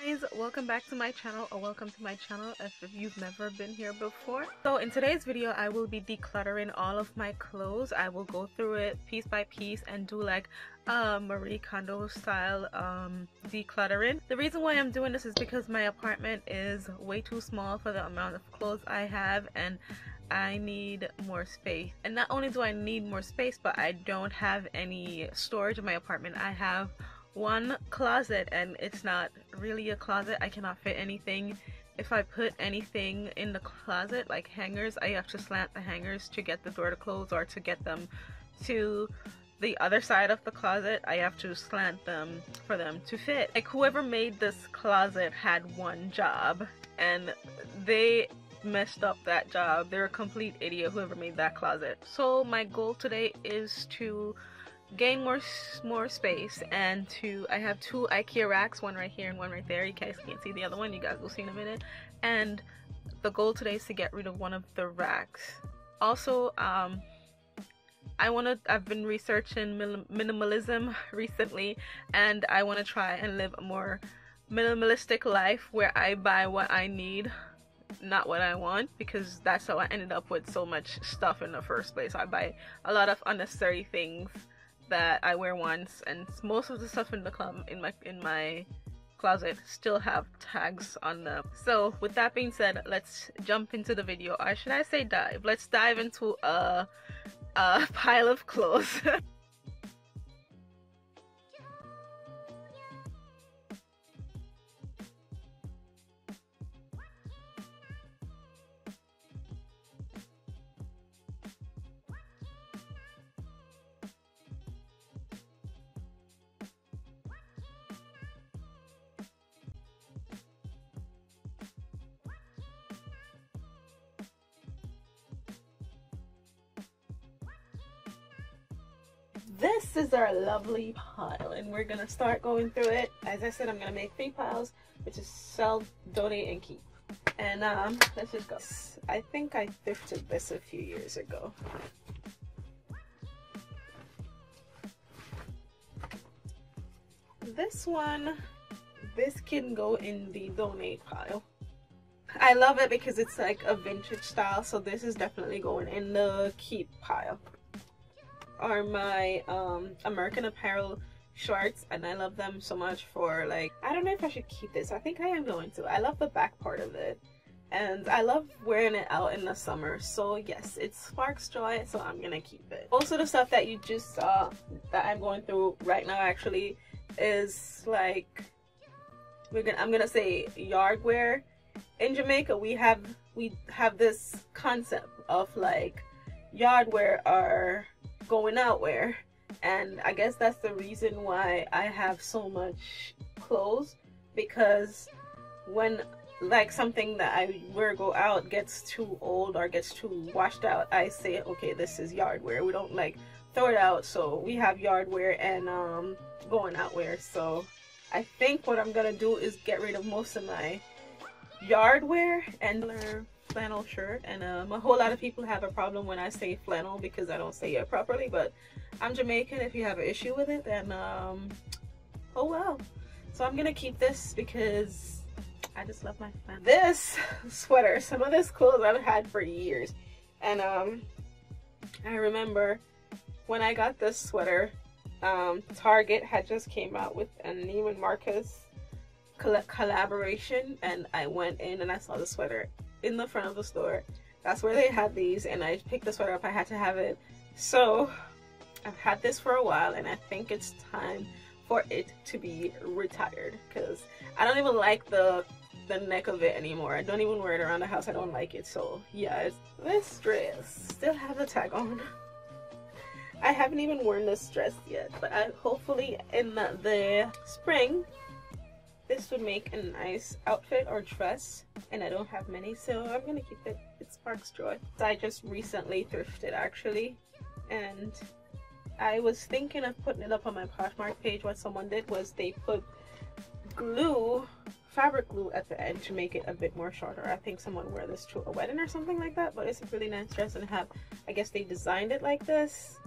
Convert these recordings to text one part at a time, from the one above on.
guys, welcome back to my channel, or welcome to my channel if you've never been here before. So in today's video I will be decluttering all of my clothes. I will go through it piece by piece and do like Marie Kondo style decluttering. The reason why I'm doing this is because my apartment is way too small for the amount of clothes I have, and I need more space. And not only do I need more space, but I don't have any storage in my apartment. I have one closet and it's not really a closet. I cannot fit anything. If I put anything in the closet, like hangers, I have to slant the hangers to get the door to close, or to get them to the other side of the closet I have to slant them for them to fit. Like, whoever made this closet had one job and they messed up that job. They're a complete idiot, whoever made that closet. So my goal today is to gain more space, and I have two IKEA racks, one right here and one right there. You guys can't see the other one, you guys will see in a minute. And the goal today is to get rid of one of the racks. Also, I've been researching minimalism recently, and I want to try and live a more minimalistic life where I buy what I need, not what I want, because that's how I ended up with so much stuff in the first place. I buy a lot of unnecessary things that I wear once, and most of the stuff in my closet still have tags on them. So with that being said, let's jump into the video, or should I say dive? Let's dive into a pile of clothes. This is our lovely pile, and we're gonna start going through it. As I said, I'm gonna make 3 piles, which is sell, donate, and keep. And let's just go. I think I thrifted this a few years ago. This can go in the donate pile. I love it because it's like a vintage style, so this is definitely going in the keep pile. Are my American Apparel shorts, and I love them so much for, like, I don't know if I should keep this. I think I am going to. I love the back part of it, and I love wearing it out in the summer. So yes, it sparks joy, so I'm gonna keep it. Also, the stuff that you just saw that I'm going through right now actually is like, I'm gonna say yard wear. In Jamaica we have this concept of like yard wear are going out wear, and I guess that's the reason why I have so much clothes, because when like something that I wear go out gets too old or gets too washed out, I say, okay, this is yard wear. We don't like throw it out, so we have yard wear and going out wear. So I think what I'm gonna do is get rid of most of my yard wear and flannel shirt. And a whole lot of people have a problem when I say flannel because I don't say it properly, but I'm Jamaican. If you have an issue with it, then oh well. So I'm gonna keep this because I just love my flannel. This sweater, some of this clothes I've had for years, and I remember when I got this sweater, Target had just came out with a Neiman Marcus collaboration, and I went in and I saw the sweater in the front of the store. That's where they had these, and I picked the sweater up. I had to have it. So I've had this for a while, and I think it's time for it to be retired, because I don't even like the neck of it anymore. I don't even wear it around the house. I don't like it. So yeah, this dress still have the tag on. I haven't even worn this dress yet, but hopefully in the spring this would make a nice outfit or dress, and I don't have many, so I'm gonna keep it. It sparks joy. I just recently thrifted actually, and I was thinking of putting it up on my Poshmark page. What someone did was they put fabric glue at the end to make it a bit more shorter. I think someone wore this to a wedding or something like that, but it's a really nice dress, and I guess they designed it like this.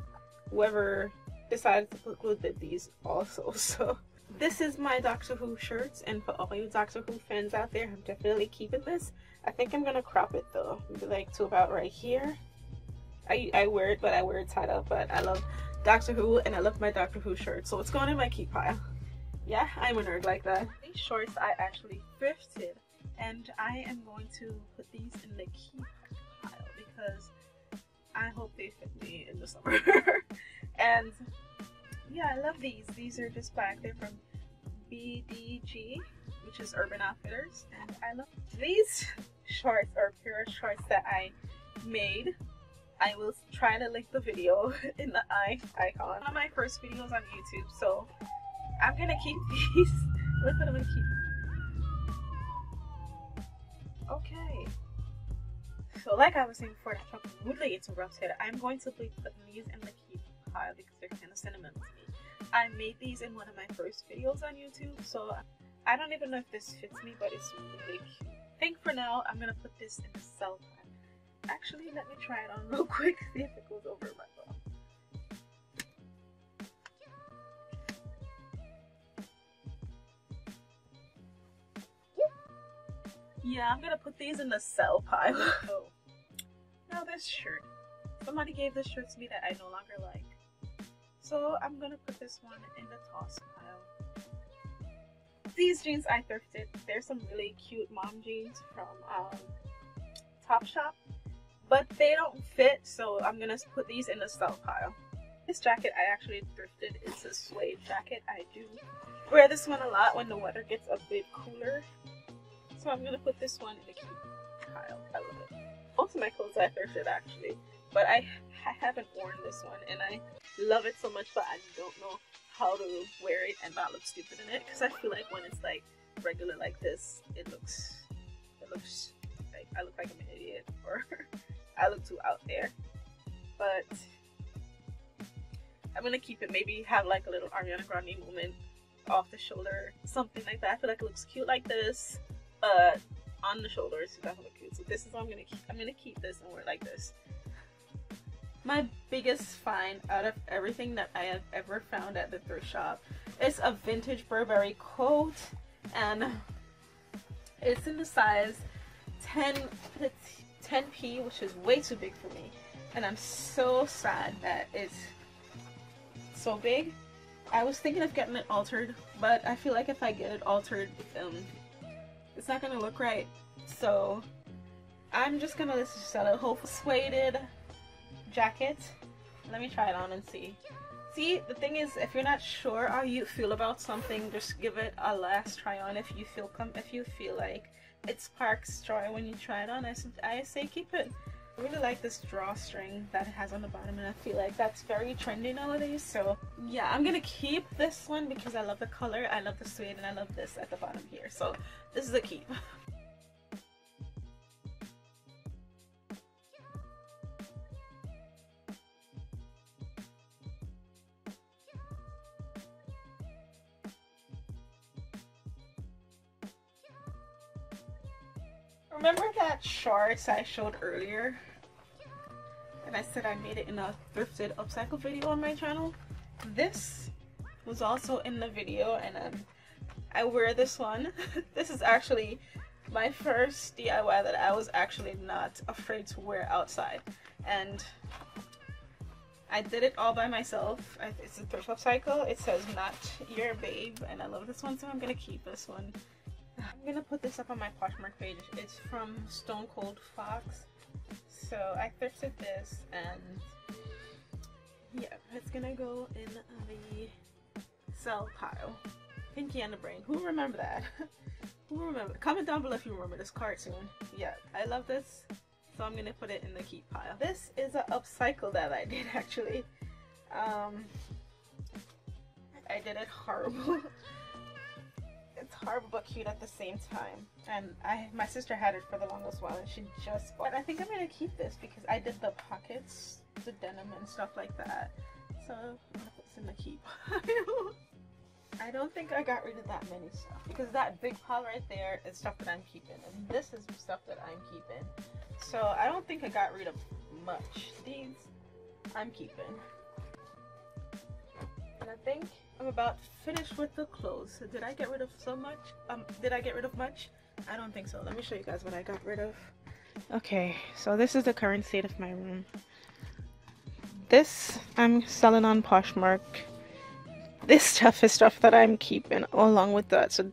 Whoever decided to put glue did these also. So this is my Doctor Who shirts, and for all you Doctor Who fans out there, I'm definitely keeping this. I think I'm gonna crop it though, maybe like to about right here. I wear it, but I wear it tied up. But I love Doctor Who, and I love my Doctor Who shirt, so it's going in my keep pile. Yeah, I'm a nerd like that. These shorts I actually thrifted, and I am going to put these in the keep pile because I hope they fit me in the summer. And yeah, I love these. These are just black. They're from BDG, which is Urban Outfitters, and I love these shorts, or a pair of shorts that I made. I will try to link the video in the icon. One of my first videos on YouTube, so I'm gonna keep these. Look what I'm gonna keep. Okay. So like I was saying before, that Trump rudely interrupted, I'm going to be putting these in the keep pile because they're kind of sentimental to me. I made these in one of my first videos on YouTube, so I don't even know if this fits me, but it's really cute. I think for now, I'm gonna put this in the cell pile. Actually, let me try it on real quick, see if it goes over my phone. Yeah, I'm gonna put these in the sell pile. Oh. Now this shirt. Somebody gave this shirt to me that I no longer like. So I'm gonna put this one in the toss pile. These jeans I thrifted. They're some really cute mom jeans from Topshop. But they don't fit, so I'm gonna put these in the sell pile. This jacket I actually thrifted. It's a suede jacket. I do wear this one a lot when the weather gets a bit cooler. So I'm gonna put this one in the keep pile. I love it. Most of my clothes I thrifted actually, but I haven't worn this one, and I love it so much, but I don't know how to wear it and not look stupid in it, because I feel like when it's like regular like this, it looks like I look like I'm an idiot, or I look too out there. But I'm gonna keep it, maybe have like a little Ariana Grande moment off the shoulder, something like that. I feel like it looks cute like this, but on the shoulders it doesn't look cute. So this is what I'm gonna keep this and wear it like this. My biggest find out of everything that I have ever found at the thrift shop is a vintage Burberry coat, and it's in the size 10P, which is way too big for me, and I'm so sad that it's so big. I was thinking of getting it altered, but I feel like if I get it altered, it's not gonna look right, so I'm just gonna sell it. Whole suede jacket. Let me try it on and see. See, the thing is, if you're not sure how you feel about something, just give it a last try on. If you feel like it sparks joy when you try it on, I say keep it. I really like this drawstring that it has on the bottom, and I feel like that's very trendy nowadays. So yeah, I'm gonna keep this one because I love the color, I love the suede, and I love this at the bottom here. So this is a keep. Remember that shorts I showed earlier? And I said I made it in a thrifted upcycle video on my channel? This was also in the video, and I wear this one. This is actually my first DIY that I was actually not afraid to wear outside. And I did it all by myself. It's a thrift upcycle. It says not your babe, and I love this one, so I'm gonna keep this one. I'm gonna put this up on my Poshmark page. It's from Stone Cold Fox. So I thrifted this, and yeah, it's gonna go in the sell pile. Pinky and the Brain. Who remember that? Who remember? Comment down below if you remember this cartoon. Yeah, I love this. So I'm gonna put it in the keep pile. This is an upcycle that I did actually. I did it horrible. It's horrible but cute at the same time, and my sister had it for the longest while, and she just bought it. I think I'm gonna keep this because I did the pockets, the denim and stuff like that, so I'm gonna put this in the keep pile. I don't think I got rid of that many stuff, because that big pile right there is stuff that I'm keeping, and this is stuff that I'm keeping, so I don't think I got rid of much. These I'm keeping, and I think I'm about finished with the clothes. So did I get rid of so much? Did I get rid of much? I don't think so. Let me show you guys what I got rid of. Okay, so this is the current state of my room. This I'm selling on Poshmark. This stuff is stuff that I'm keeping along with that. So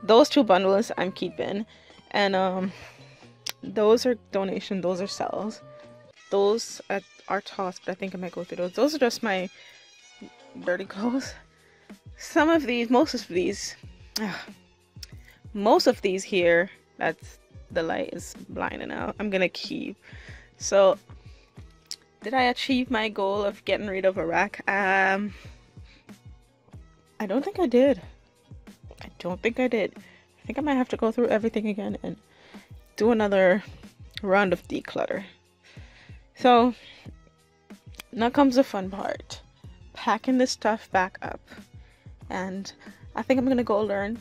those two bundles I'm keeping, and those are donation, those are sales. Those are tossed, but I think I might go through those. Those are just my dirty clothes. Some of these, most of these here, that's the light is blinding out, I'm gonna keep. So did I achieve my goal of getting rid of a rack? I don't think I did. I think I might have to go through everything again and do another round of declutter. So now comes the fun part, packing this stuff back up. And I think I'm gonna go learn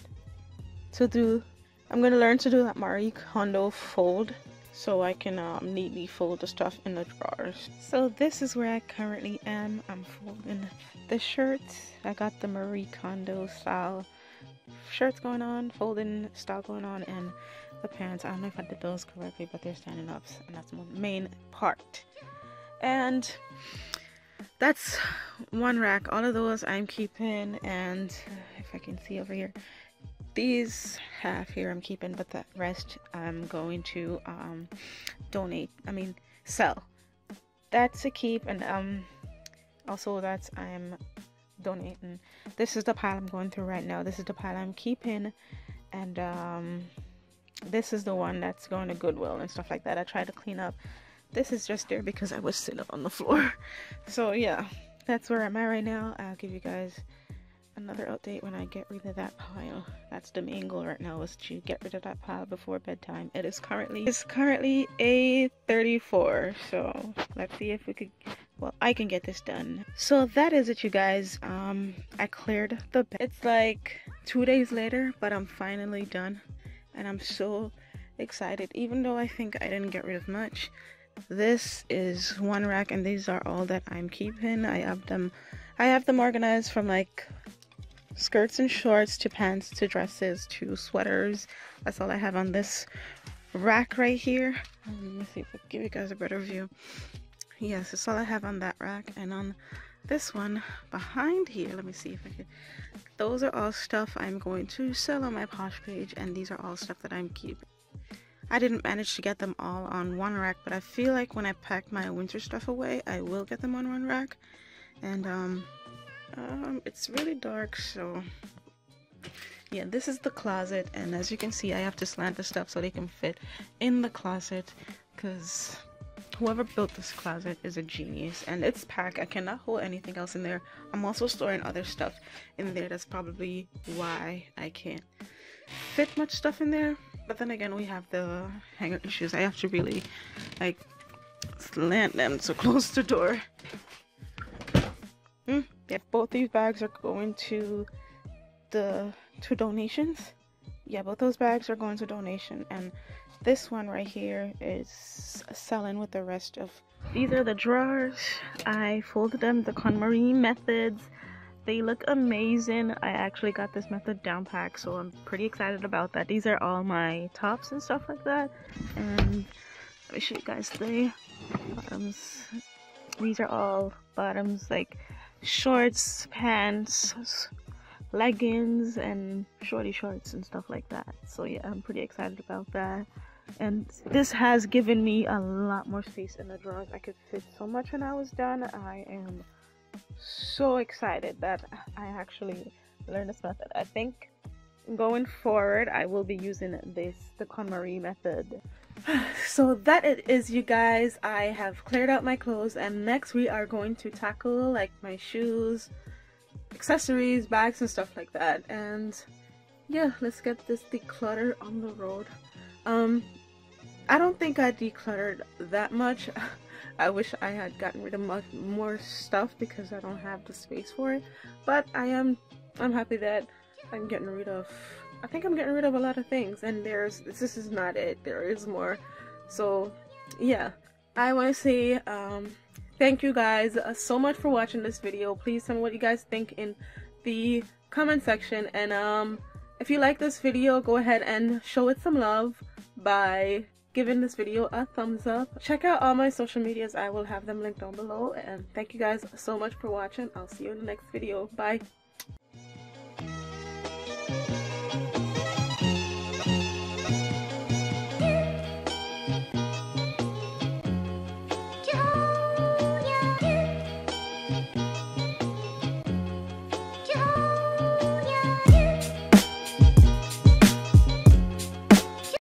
to do that Marie Kondo fold, so I can neatly fold the stuff in the drawers. So this is where I currently am. I'm folding the shirts. I got the Marie Kondo style shirts going on, folding style going on, and the pants. I don't know if I did those correctly, but they're standing up, and that's the main part. And that's one rack. All of those I'm keeping, and if I can see over here, these half here I'm keeping, but the rest I'm going to sell. That's a keep, and also that's I'm donating. This is the pile I'm going through right now. This is the pile I'm keeping, and this is the one that's going to Goodwill and stuff like that. I try to clean up. This is just there because I was sitting on the floor. So yeah, that's where I'm at right now. I'll give you guys another update when I get rid of that pile. That's the main goal right now, is to get rid of that pile before bedtime. It's currently 8:34, so let's see if we could, well, I can get this done. So that is it, you guys. I cleared the bed. It's like 2 days later, but I'm finally done, and I'm so excited. Even though I think I didn't get rid of much, this is one rack, and these are all that I'm keeping. I have them organized from like skirts and shorts to pants to dresses to sweaters. That's all I have on this rack right here. Let me see if I can give you guys a better view. Yes, that's all I have on that rack. And on this one behind here, let me see if I can, those are all stuff I'm going to sell on my Posh page, and these are all stuff that I'm keeping. I didn't manage to get them all on one rack, but I feel like when I pack my winter stuff away, I will get them on one rack. And it's really dark, so yeah, this is the closet, and as you can see, I have to slant the stuff so they can fit in the closet, because whoever built this closet is a genius. And it's packed. I cannot hold anything else in there. I'm also storing other stuff in there. That's probably why I can't fit much stuff in there. But then again, we have the hanger issues. I have to really like slant them to close the door. Yeah, both these bags are going to donations. Yeah, both those bags are going to donation, and this one right here is selling with the rest of. These are the drawers. I folded them the KonMari methods. They look amazing. I actually got this method down packed, so I'm pretty excited about that. These are all my tops and stuff like that. And let me show you guys the bottoms. These are all bottoms, like shorts, pants, leggings, and shorty shorts and stuff like that. So yeah, I'm pretty excited about that. And this has given me a lot more space in the drawers. I could fit so much when I was done. I am so excited that I actually learned this method. I think going forward I will be using the KonMari method. So that it is, you guys. I have cleared out my clothes, and next we are going to tackle like my shoes, accessories, bags, and stuff like that. And yeah, let's get this declutter on the road. I don't think I decluttered that much. I wish I had gotten rid of much more stuff because I don't have the space for it. But I'm happy that I'm getting rid of, I think I'm getting rid of a lot of things, and this is not it. There is more. So yeah, I want to say thank you guys so much for watching this video. Please tell me what you guys think in the comment section. And if you like this video, go ahead and show it some love by giving this video a thumbs up. Check out all my social medias. I will have them linked down below. And thank you guys so much for watching. I'll see you in the next video. Bye.